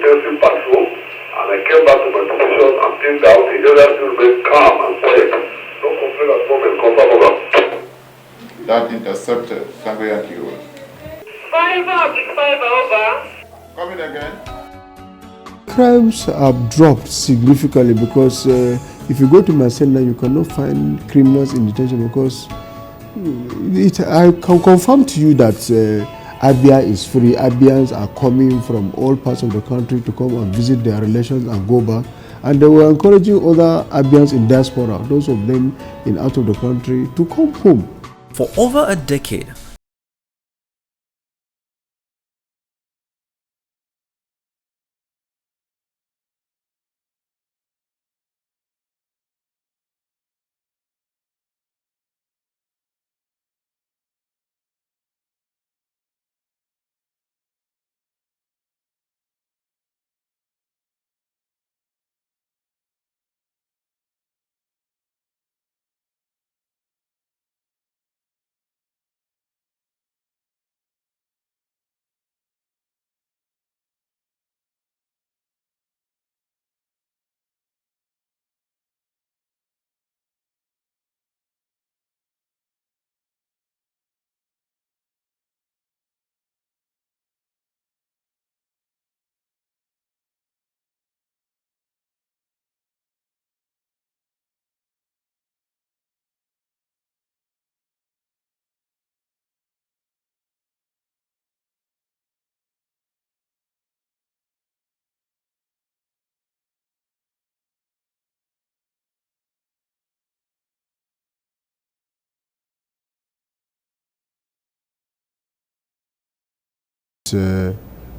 extensive patrol, and I came back to my position and pinned out the area to remain calm and quiet. No complaint at all, confirm over. That intercepted Tango Yankee Road. 5 over. Coming again. Crimes have dropped significantly because if you go to my cell now, you cannot find criminals in detention because I can confirm to you that Abia is free. Abians are coming from all parts of the country to come and visit their relations and go back. And they were encouraging other Abians in diaspora, those of them in out of the country, to come home. For over a decade,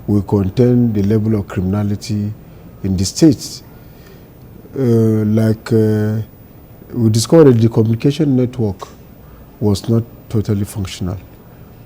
We contain the level of criminality in the states. We discovered that the communication network was not totally functional.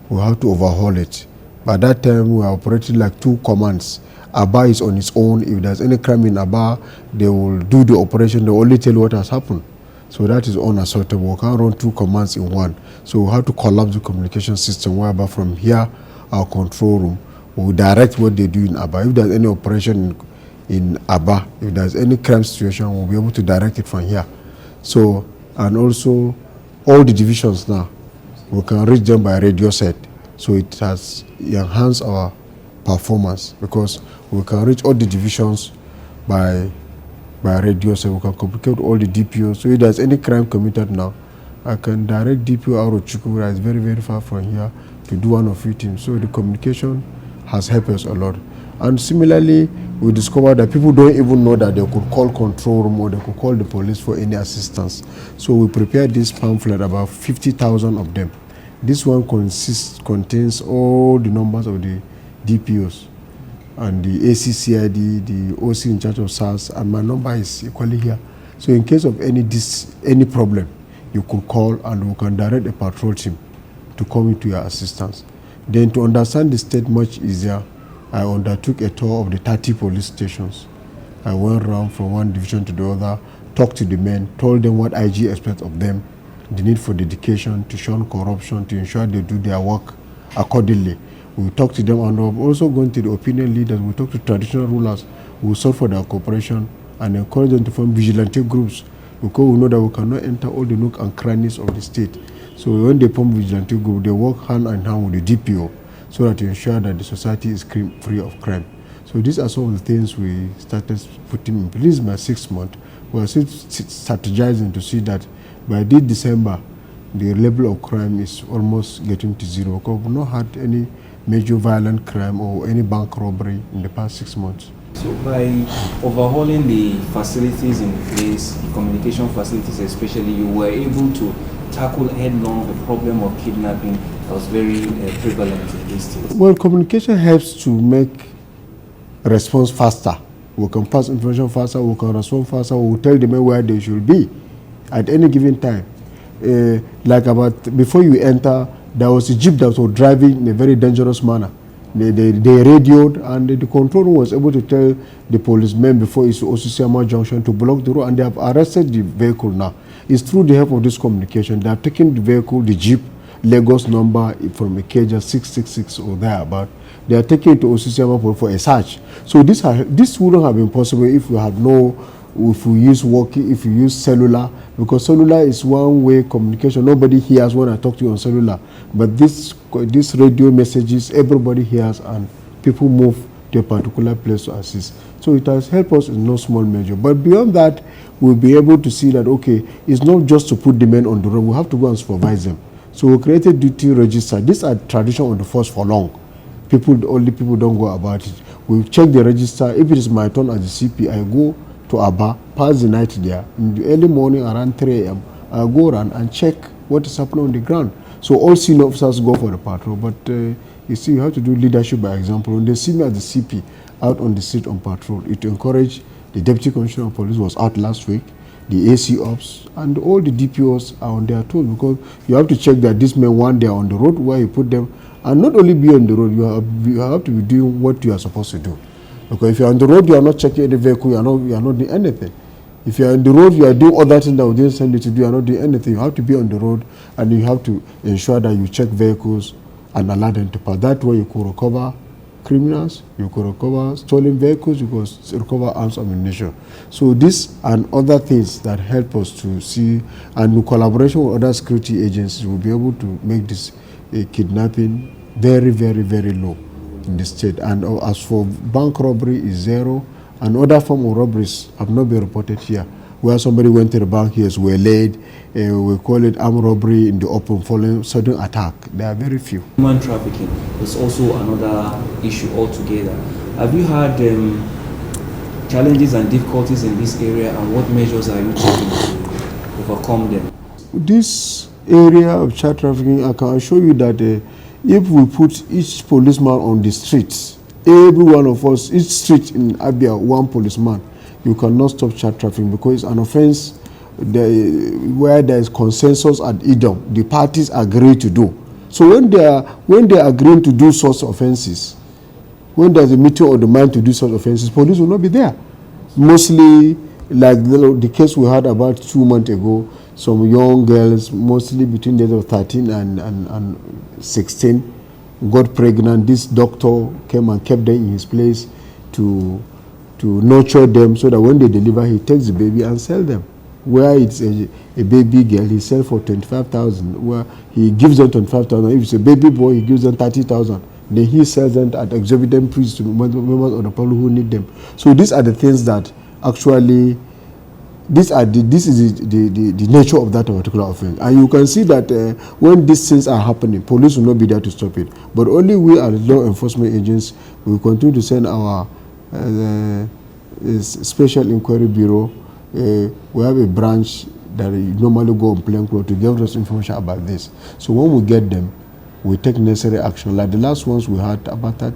We had to overhaul it. By that time, we were operating like two commands. Aba is on its own. If there's any crime in Aba, they will do the operation. They only tell you what has happened. So that is unacceptable. We can't run two commands in one. So we have to collapse the communication system, whereby from here, our control room will direct what they do in Aba. If there's any operation in Aba, if there's any crime situation, we'll be able to direct it from here. So, and also all the divisions now, we can reach them by radio set. So it has enhanced our performance because we can reach all the divisions by radio set. We can communicate all the DPOs. So if there's any crime committed now, I can direct DPO out of Chukwu, that is very, very far from here, to do one of it. So the communication has helped us a lot. And similarly, we discovered that people don't even know that they could call control room or they could call the police for any assistance. So we prepared this pamphlet, about 50,000 of them. This one contains all the numbers of the DPOs and the ACCID, the OC in charge of SARS, and my number is equally here. So in case of any problem, you could call and we can direct a patrol team to come into your assistance. Then to understand the state much easier, I undertook a tour of the 30 police stations. I went around from one division to the other, talked to the men, told them what IG expects of them, the need for dedication, to shun corruption, to ensure they do their work accordingly. We talked to them, and we're also going to the opinion leaders. We talk to traditional rulers. We sought for their cooperation and encourage them to form vigilante groups, because we know that we cannot enter all the nook and crannies of the state. So when they form vigilante group, they work hand in hand with the DPO so that to ensure that the society is free of crime. So these are some of the things we started putting in place. By 6 months, we are still strategizing to see that by this December, the level of crime is almost getting to zero, because we've not had any major violent crime or any bank robbery in the past 6 months. So by overhauling the facilities in place, the communication facilities especially, you were able to tackle head-on the problem of kidnapping that was very prevalent in these states? Well, communication helps to make response faster. We can pass information faster, we can respond faster, we will tell the men where they should be at any given time. Like before you enter, there was a jeep that was driving in a very dangerous manner. They radioed, and the control room was able to tell the policemen before it's Osisiama Junction to block the road, and they have arrested the vehicle now. It's through the help of this communication. They have taken the vehicle, the jeep, Lagos number from a Keja 666 or thereabout, they are taken to Osisiama for a search. So this wouldn't have been possible if we use cellular, because cellular is one-way communication. Nobody hears when I talk to you on cellular, but this radio messages everybody hears, and people move to a particular place to assist. So it has helped us in no small measure. But beyond that, we'll be able to see that, okay, it's not just to put the men on the road, we have to go and supervise them. So we created duty register. These are tradition on the force for long. Only people don't go about it. We check the register. If it is my turn as the CP, I go to Aba, pass the night there. In the early morning around 3 a.m., I go around and check what is happening on the ground. So all senior officers go for the patrol, but you see, you have to do leadership by example. When they see me as the CP out on the street on patrol, it encouraged. The Deputy Commissioner of Police was out last week, the AC Ops, and all the DPOs are on their toes, because you have to check that these men, one, they are on the road where you put them, and not only be on the road, you have to be doing what you are supposed to do. Because if you are on the road, you are not checking any vehicle, you are not doing anything. If you are on the road, you are doing other things that we didn't send you to do, you are not doing anything. You have to be on the road, and you have to ensure that you check vehicles and allow them to pass. That way you could recover criminals, you could recover stolen vehicles, you could recover arms ammunition. So this and other things that help us to see, and in collaboration with other security agencies, we'll be able to make this kidnapping very, very, very low in the state. And as for bank robbery is zero, and other form of robberies have not been reported here. Where somebody went to the bank, he was waylaid, we call it armed robbery in the open following sudden attack. There are very few. Human trafficking is also another issue altogether. Have you had challenges and difficulties in this area, and what measures are you taking to overcome them? This area of child trafficking, I can assure you that if we put each policeman on the streets, every one of us, each street in Abia, one policeman, you cannot stop child trafficking, because it's an offense where there is consensus at IDOM. The parties agree to do. So when they are agreeing to do such offenses, when there's a meeting of the mind to do such offenses, police will not be there. Mostly, like the case we had about 2 months ago, some young girls, mostly between the age of 13 and 16, got pregnant. This doctor came and kept them in his place to nurture them, so that when they deliver, he takes the baby and sell them. Where it's a baby girl, he sells for 25,000. Where he gives them 25,000. If it's a baby boy, he gives them 30,000. Then he sells them at exorbitant price to members of the people who need them. So these are the things that actually, this is the nature of that particular offense. And you can see that when these things are happening, police will not be there to stop it. But only we as law enforcement agents will continue to send our Special Inquiry Bureau. We have a branch that normally go on plain clothes to give us information about this. So when we get them, we take necessary action. Like the last ones we had about that,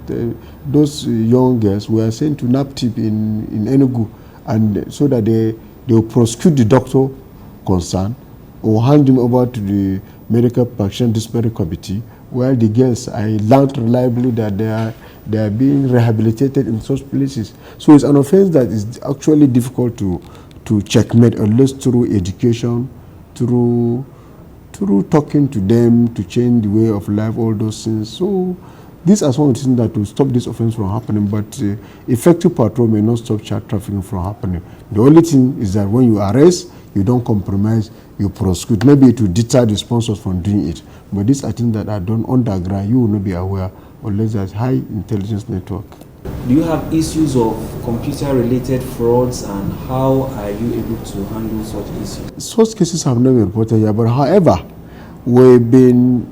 those young girls were sent to NAPTIP in Enugu, and so that they will prosecute the doctor concerned or hand him over to the medical practitioner disciplinary committee, where the girls, I learned reliably that they are being rehabilitated in such places. So it's an offense that is actually difficult to checkmate, unless through education, through talking to them, to change the way of life, all those things. So these are some of the things that will stop this offense from happening, but effective patrol may not stop child trafficking from happening. The only thing is that when you arrest, you don't compromise, you prosecute. Maybe it will deter the sponsors from doing it. But these are things that are done underground. You will not be aware unless there's high intelligence network. Do you have issues of computer-related frauds, and how are you able to handle such issues? Such cases have not been reported yet, but however, we've been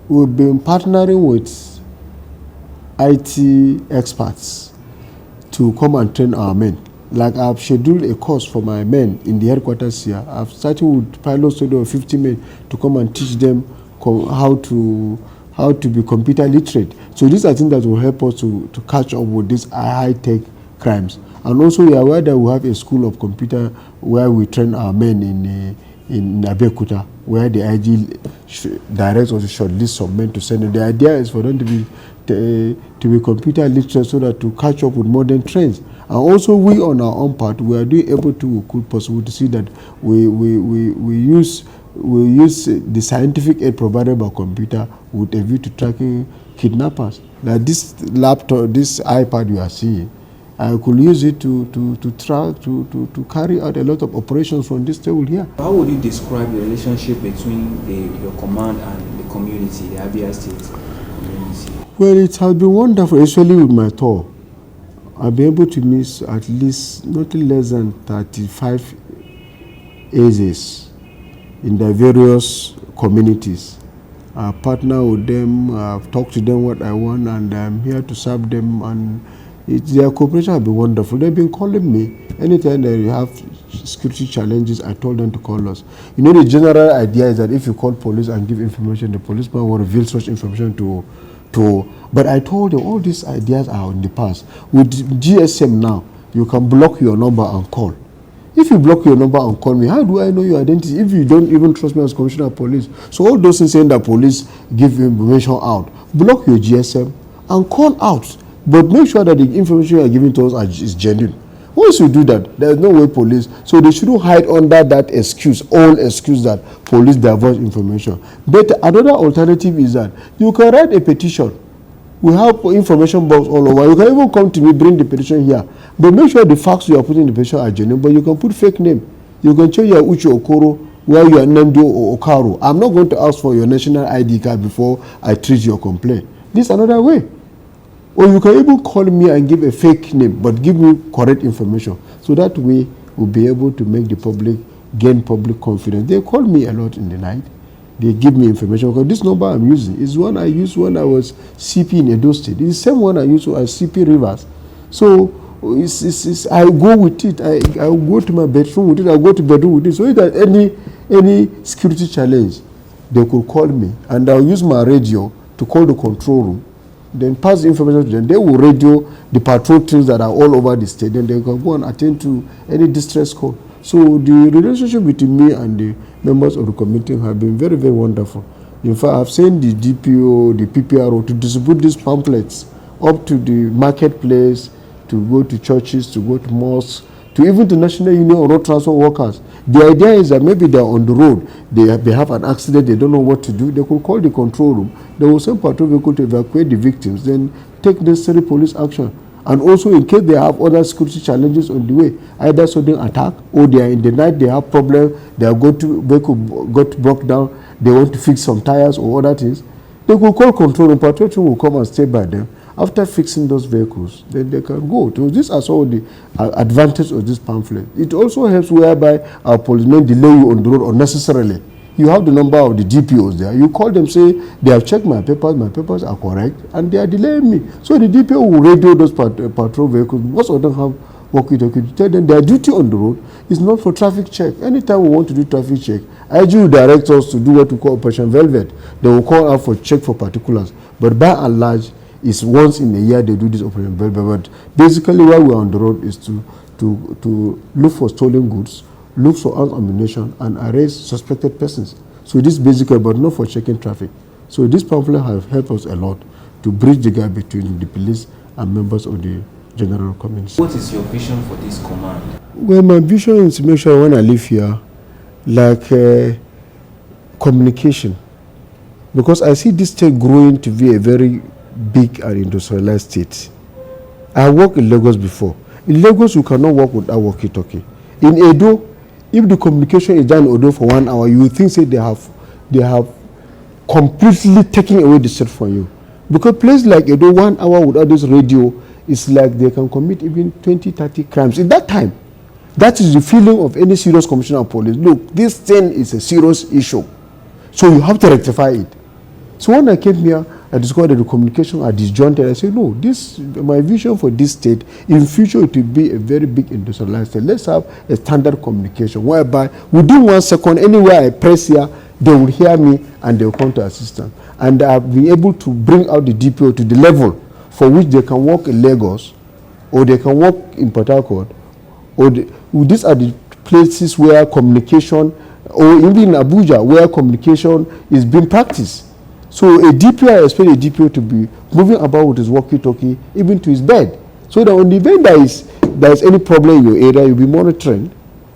partnering with IT experts to come and train our men. Like I've scheduled a course for my men in the headquarters here. I've started with pilot study of 50 men to come and teach them how to be computer literate. So these are things that will help us to catch up with these high-tech crimes. And also we are aware that we have a school of computer where we train our men in Abeokuta, where the IG directs us to shortlist some men to send them. The idea is for them to be computer literate, so that to catch up with modern trends. And also we on our own part, we are doing able to, could possible to see that we use we use the scientific aid provided by computer with a view to tracking kidnappers. Like this laptop, this iPad you are seeing, I could use it to carry out a lot of operations from this table here. How would you describe the relationship between your command and the community, the Abia State community? Well, it has been wonderful, especially with my tour. I've been able to meet at least nothing less than 35 AZs in the various communities. I partner with them, I've talked to them what I want, and I'm here to serve them, and their cooperation has been wonderful. They've been calling me anytime they have security challenges. I told them to call us. You know, the general idea is that if you call police and give information, the policeman will reveal such information to. But I told them all these ideas are in the past. With GSM now, you can block your number and call. If you block your number and call me, how do I know your identity if you don't even trust me as commissioner of police? So all those things saying that police give information out, block your GSM and call out. But make sure that the information you are giving to us is genuine. Once you do that, there is no way police, so they shouldn't hide under that excuse, all excuse that police divulge information. But another alternative is that you can write a petition. We have information box all over. You can even come to me, bring the petition here. But make sure the facts you are putting in the petition are genuine. But you can put fake name. You can change your Uche Okoro where you are Nando or Okaro. I'm not going to ask for your national ID card before I treat your complaint. This is another way. Or you can even call me and give a fake name, but give me correct information. So that way, we'll be able to make the public gain public confidence. They call me a lot in the night. They give me information. Because this number I'm using is one I used when I was CP in Edo State. It's the same one I used as CP Rivers. So I go with it. I go to my bedroom with it. I go to bedroom with it. So if there's any security challenge, they could call me. And I'll use my radio to call the control room. Then pass the information to them. They will radio the patrol teams that are all over the state. Then they can go and attend to any distress call. So the relationship between me and the members of the committee have been very, very wonderful. In fact, I've sent the DPO, the PPRO to distribute these pamphlets up to the marketplace, to go to churches, to go to mosques, to even the National Union of Road Transport Workers. The idea is that maybe they're on the road, they have an accident, they don't know what to do. They could call the control room. They will send patrol vehicle to evacuate the victims, then take necessary police action. And also, in case they have other security challenges on the way, either sudden attack or they are in the night, they have problem, their vehicle got broke down, they want to fix some tires or other things, they could call control room. Patrol team will come and stay by them. After fixing those vehicles, then they can go. So these are some of the advantages of this pamphlet. It also helps whereby our policemen delay you on the road unnecessarily. You have the number of the DPOs there. You call them, say, they have checked my papers are correct, and they are delaying me. So the DPO will radio those patrol vehicles. Most of them have walkie-talkie to tell them their duty on the road is not for traffic check. Anytime we want to do traffic check, IG will direct us to do what we call Operation Velvet. They will call out for check for particulars. But by and large, it's once in a year they do this Operation Velvet. But basically, while we're on the road is to look for stolen goods, look for armed ammunition, and arrest suspected persons. So this is basically, but not for checking traffic. So this pamphlet has helped us a lot to bridge the gap between the police and members of the general community. What is your vision for this command? Well, my vision is to make sure when I live here, like communication, because I see this state growing to be a very big and industrialized state. I worked in Lagos before. In Lagos, you cannot work without walkie-talkie. In Edo, if the communication is done in Edo for 1 hour, you will think say they have completely taken away the state from you. Because places like Edo, 1 hour without this radio, it's like they can commit even 20, 30 crimes. In that time, that is the feeling of any serious commissioner of police. Look, this thing is a serious issue. So you have to rectify it. So when I came here, I discovered that the communication are disjointed. I said, no, my vision for this state, in future it will be a very big industrialized state. Let's have a standard communication whereby within 1 second, anywhere I press here, they will hear me and they will come to assistance. And I've been able to bring out the DPO to the level for which they can work in Lagos, or they can work in Port Harcourt, or these are the places where communication, or even in Abuja, where communication is being practiced. So a DPO, I expect a DPO to be moving about with his walkie-talkie, even to his bed. So that on the event there is any problem in your area, you'll be monitoring.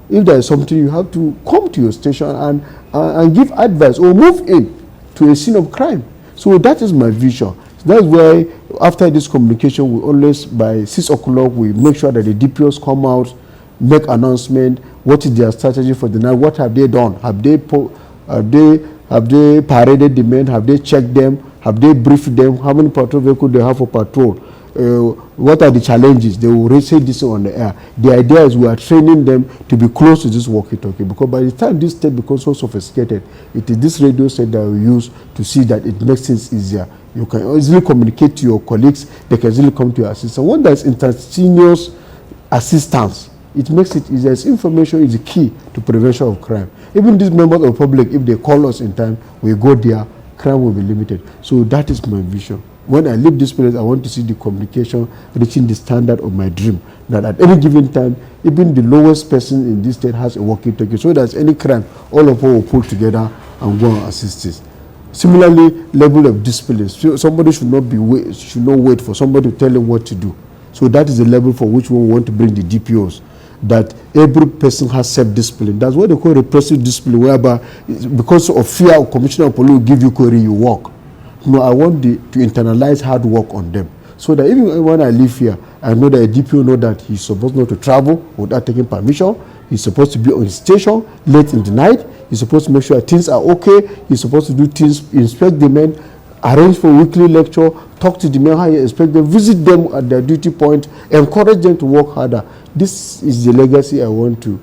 If there is something, you have to come to your station and and give advice or move in to a scene of crime. So that is my vision. That's why after this communication, we always, by 6 o'clock, we make sure that the DPOs come out, make announcement, what is their strategy for the night, what have they done, have they paraded the men, have they checked them, have they briefed them, how many patrol vehicles they have for patrol, what are the challenges. They will say this on the air. The idea is we are training them to be close to this walkie-talkie, because by the time this state becomes so sophisticated, it is this radio set that we use to see that it makes things easier. You can easily communicate to your colleagues, they can easily come to your assistant. When there is instantaneous assistance, it makes it easier. Information is the key to prevention of crime. Even these members of the public, if they call us in time, we go there, crime will be limited. So that is my vision. When I leave this place, I want to see the communication reaching the standard of my dream, that at any given time, even the lowest person in this state has a walkie-talkie. So that any crime, all of us will pull together and go and assist it. Similarly, level of discipline. So somebody should not wait for somebody to tell him what to do. So that is the level for which we want to bring the DPOs, that every person has self-discipline. That's what they call repressive discipline, whereby because of fear of commissioner of police will give you query, you walk. No, I want to internalize hard work on them, so that even when I live here, I know that a DPO know that he's supposed not to travel without taking permission. He's supposed to be on his station late in the night. He's supposed to make sure things are okay. He's supposed to do things, inspect the men, arrange for weekly lecture, talk to the men how you expect them, visit them at their duty point, encourage them to work harder. This is the legacy I want to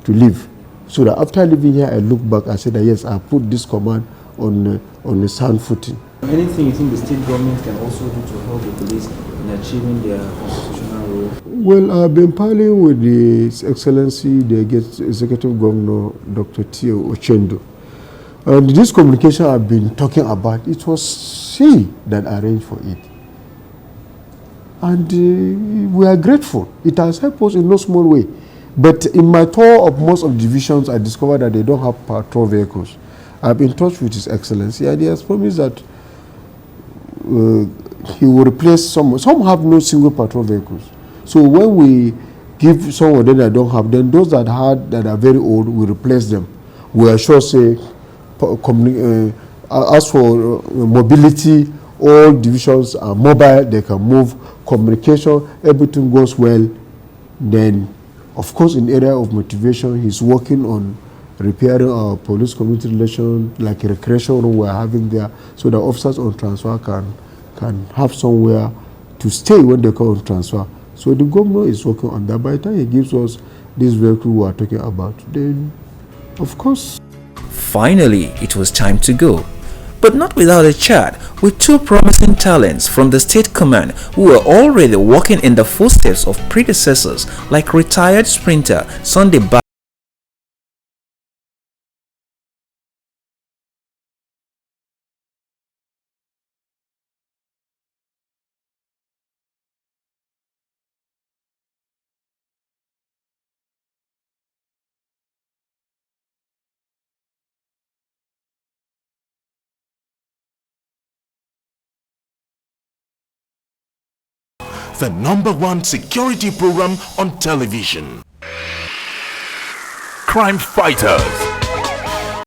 leave. So that after leaving here, I look back and say that yes, I put this command on a sound footing. Anything you think the state government can also do to help the police in achieving their constitutional role? Well, I've been parleying with His Excellency, the Executive Governor, Dr. Tio Ochendo. And this communication I've been talking about, it was he that arranged for it. And we are grateful. It has helped us in no small way. But in my tour of most of the divisions, I discovered that they don't have patrol vehicles. I've been in touch with His Excellency, and he has promised that he will replace some. Some have no single patrol vehicles. So when we give some of them that don't have, then those that are very old, we replace them. We are sure, say, as for mobility, all divisions are mobile, they can move, communication, everything goes well. Then, of course, in the area of motivation, he's working on repairing our police community relations, like a recreation room we're having there, so the officers on transfer can have somewhere to stay when they come on transfer. So the governor is working on that. By the time he gives us this vehicle we are talking about, then, of course. Finally, it was time to go. But not without a chat with two promising talents from the state command who were already walking in the footsteps of predecessors like retired sprinter Sunday the #1 security program on television. Crime Fighters.